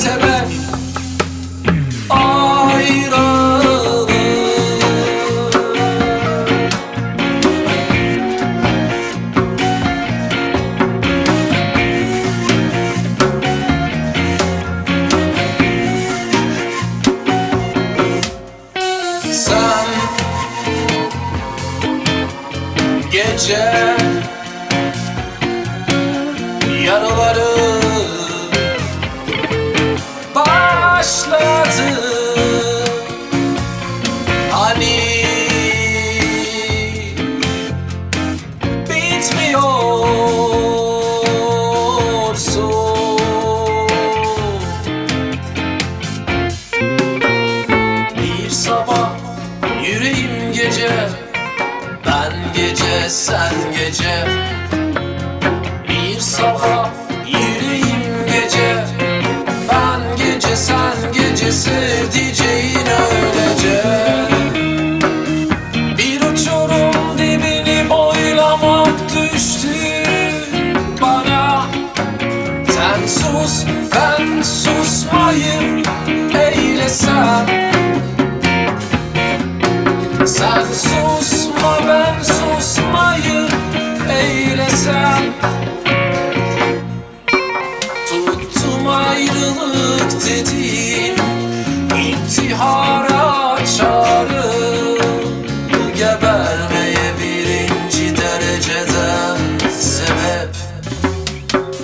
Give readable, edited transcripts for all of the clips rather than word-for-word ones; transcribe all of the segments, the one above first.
sebep ayrılık. Sen gece yarıları başladı, hani bitmiyorsun. Bir sabah yüreğim gece, ben gece sen gece. Bir sabah yüreğim gece, ben gece sen gece, sevdiceğin öylece. Bir uçurum dibini boylamak düştü bana. Sen sus ben susmayayım, eylesen. Sen susma ben susmayı eylesem. Tuttum ayrılık dediğim intihara çağrı, gebermeye birinci dereceden sebep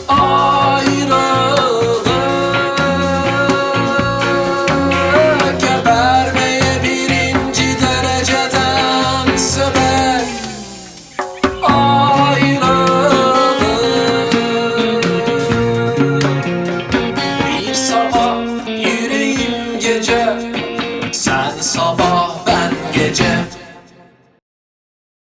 ayrılık. Gebermeye birinci dereceden sebep ayrılık. Bir sabah yüreğim gece, sen sabah ben gece.